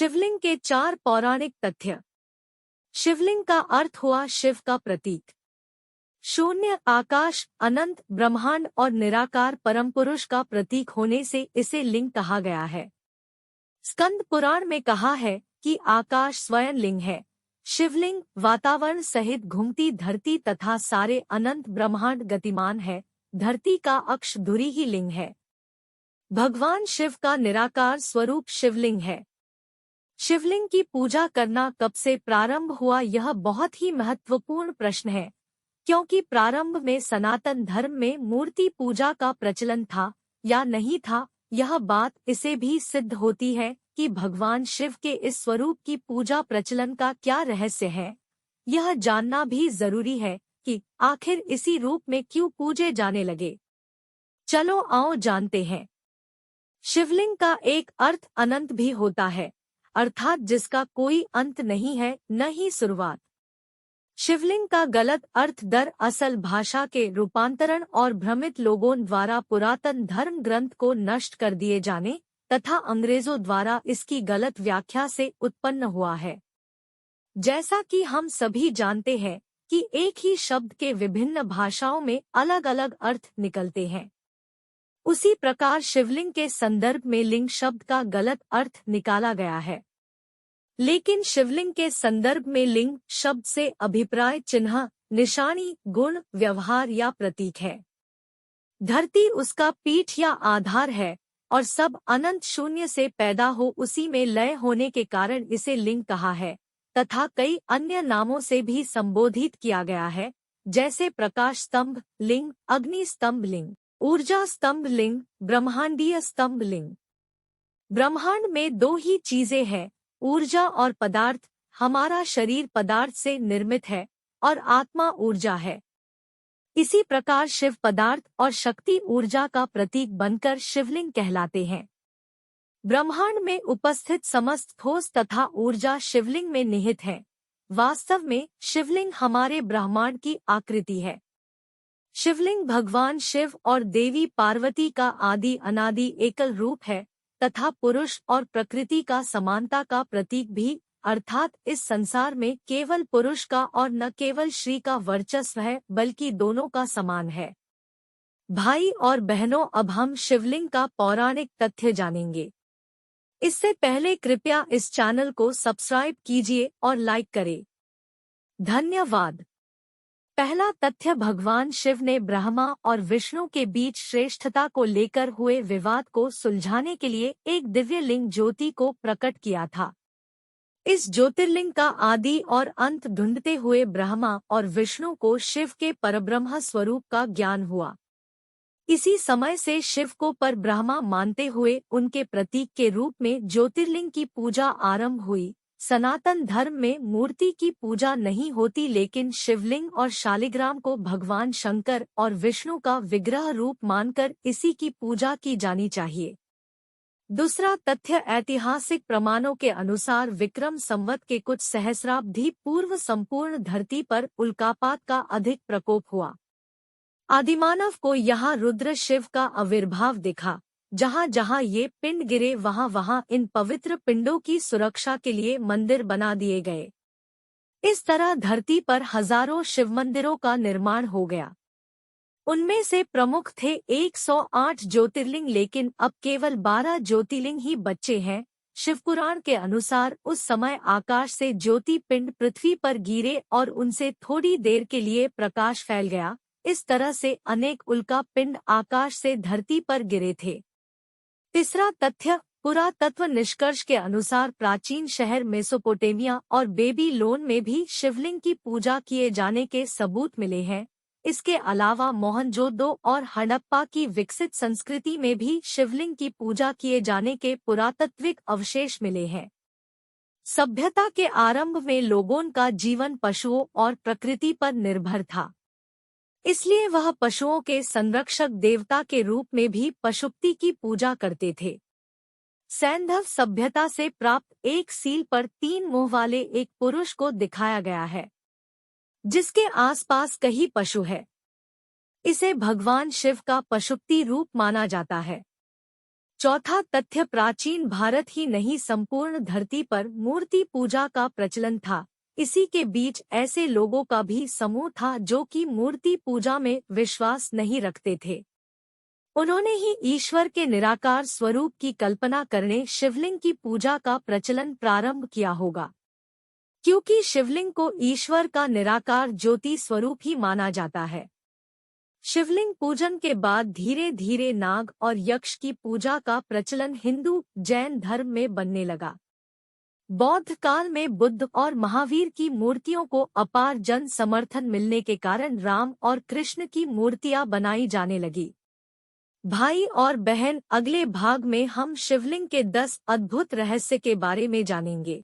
शिवलिंग के 4 पौराणिक तथ्य। शिवलिंग का अर्थ हुआ शिव का प्रतीक। शून्य, आकाश, अनंत, ब्रह्मांड और निराकार परमपुरुष का प्रतीक होने से इसे लिंग कहा गया है। स्कंद पुराण में कहा है कि आकाश स्वयं लिंग है। शिवलिंग वातावरण सहित घूमती धरती तथा सारे अनंत ब्रह्मांड गतिमान है। धरती का अक्ष धुरी ही लिंग है। भगवान शिव का निराकार स्वरूप शिवलिंग है। शिवलिंग की पूजा करना कब से प्रारंभ हुआ, यह बहुत ही महत्वपूर्ण प्रश्न है, क्योंकि प्रारंभ में सनातन धर्म में मूर्ति पूजा का प्रचलन था या नहीं था, यह बात इसे भी सिद्ध होती है कि भगवान शिव के इस स्वरूप की पूजा प्रचलन का क्या रहस्य है। यह जानना भी जरूरी है कि आखिर इसी रूप में क्यों पूजे जाने लगे। चलो आओ जानते हैं। शिवलिंग का एक अर्थ अनंत भी होता है, अर्थात जिसका कोई अंत नहीं है न ही शुरुआत। शिवलिंग का गलत अर्थ दरअसल भाषा के रूपांतरण और भ्रमित लोगों द्वारा पुरातन धर्म ग्रंथ को नष्ट कर दिए जाने तथा अंग्रेजों द्वारा इसकी गलत व्याख्या से उत्पन्न हुआ है। जैसा कि हम सभी जानते हैं कि एक ही शब्द के विभिन्न भाषाओं में अलग अलग अर्थ निकलते हैं, उसी प्रकार शिवलिंग के संदर्भ में लिंग शब्द का गलत अर्थ निकाला गया है। लेकिन शिवलिंग के संदर्भ में लिंग शब्द से अभिप्राय चिन्ह, निशानी, गुण, व्यवहार या प्रतीक है। धरती उसका पीठ या आधार है और सब अनंत शून्य से पैदा हो उसी में लय होने के कारण इसे लिंग कहा है तथा कई अन्य नामों से भी संबोधित किया गया है, जैसे प्रकाश स्तंभ लिंग, अग्नि स्तंभ लिंग, ऊर्जा स्तंभ लिंग, ब्रह्मांडीय स्तंभ लिंग। ब्रह्मांड में दो ही चीजें हैं, ऊर्जा और पदार्थ। हमारा शरीर पदार्थ से निर्मित है और आत्मा ऊर्जा है। इसी प्रकार शिव पदार्थ और शक्ति ऊर्जा का प्रतीक बनकर शिवलिंग कहलाते हैं। ब्रह्मांड में उपस्थित समस्त ठोस तथा ऊर्जा शिवलिंग में निहित है। वास्तव में शिवलिंग हमारे ब्रह्मांड की आकृति है। शिवलिंग भगवान शिव और देवी पार्वती का आदि अनादि एकल रूप है तथा पुरुष और प्रकृति का समानता का प्रतीक भी, अर्थात इस संसार में केवल पुरुष का और न केवल श्री का वर्चस्व है बल्कि दोनों का समान है। भाई और बहनों, अब हम शिवलिंग का पौराणिक तथ्य जानेंगे। इससे पहले कृपया इस चैनल को सब्सक्राइब कीजिए और लाइक करें। धन्यवाद। पहला तथ्य, भगवान शिव ने ब्रह्मा और विष्णु के बीच श्रेष्ठता को लेकर हुए विवाद को सुलझाने के लिए एक दिव्य लिंग ज्योति को प्रकट किया था। इस ज्योतिर्लिंग का आदि और अंत ढूंढते हुए ब्रह्मा और विष्णु को शिव के परब्रह्म स्वरूप का ज्ञान हुआ। इसी समय से शिव को पर ब्रह्मा मानते हुए उनके प्रतीक के रूप में ज्योतिर्लिंग की पूजा आरंभ हुई। सनातन धर्म में मूर्ति की पूजा नहीं होती, लेकिन शिवलिंग और शालिग्राम को भगवान शंकर और विष्णु का विग्रह रूप मानकर इसी की पूजा की जानी चाहिए। दूसरा तथ्य, ऐतिहासिक प्रमाणों के अनुसार विक्रम संवत के कुछ सहस्राब्दी पूर्व संपूर्ण धरती पर उल्कापात का अधिक प्रकोप हुआ। आदिमानव को यहाँ रुद्र शिव का आविर्भाव दिखा। जहाँ जहाँ ये पिंड गिरे वहाँ वहाँ इन पवित्र पिंडों की सुरक्षा के लिए मंदिर बना दिए गए। इस तरह धरती पर हजारों शिव मंदिरों का निर्माण हो गया। उनमें से प्रमुख थे 108 ज्योतिर्लिंग, लेकिन अब केवल 12 ज्योतिर्लिंग ही बचे हैं। शिवपुराण के अनुसार उस समय आकाश से ज्योति पिंड पृथ्वी पर गिरे और उनसे थोड़ी देर के लिए प्रकाश फैल गया। इस तरह से अनेक उल्का पिंड आकाश से धरती पर गिरे थे। तीसरा तथ्य, पुरातत्व निष्कर्ष के अनुसार प्राचीन शहर मेसोपोटामिया और बेबीलोन में भी शिवलिंग की पूजा किए जाने के सबूत मिले हैं। इसके अलावा मोहनजोदड़ो और हड़प्पा की विकसित संस्कृति में भी शिवलिंग की पूजा किए जाने के पुरातात्विक अवशेष मिले हैं। सभ्यता के आरंभ में लोगों का जीवन पशुओं और प्रकृति पर निर्भर था, इसलिए वह पशुओं के संरक्षक देवता के रूप में भी पशुपति की पूजा करते थे। सैंधव सभ्यता से प्राप्त एक सील पर 3 मुंह वाले एक पुरुष को दिखाया गया है, जिसके आसपास कई पशु है। इसे भगवान शिव का पशुपति रूप माना जाता है। चौथा तथ्य, प्राचीन भारत ही नहीं संपूर्ण धरती पर मूर्ति पूजा का प्रचलन था। इसी के बीच ऐसे लोगों का भी समूह था जो कि मूर्ति पूजा में विश्वास नहीं रखते थे। उन्होंने ही ईश्वर के निराकार स्वरूप की कल्पना करने शिवलिंग की पूजा का प्रचलन प्रारंभ किया होगा, क्योंकि शिवलिंग को ईश्वर का निराकार ज्योति स्वरूप ही माना जाता है। शिवलिंग पूजन के बाद धीरे धीरे नाग और यक्ष की पूजा का प्रचलन हिंदू जैन धर्म में बनने लगा। बौद्ध काल में बुद्ध और महावीर की मूर्तियों को अपार जन समर्थन मिलने के कारण राम और कृष्ण की मूर्तियां बनाई जाने लगी। भाई और बहन, अगले भाग में हम शिवलिंग के 10 अद्भुत रहस्य के बारे में जानेंगे।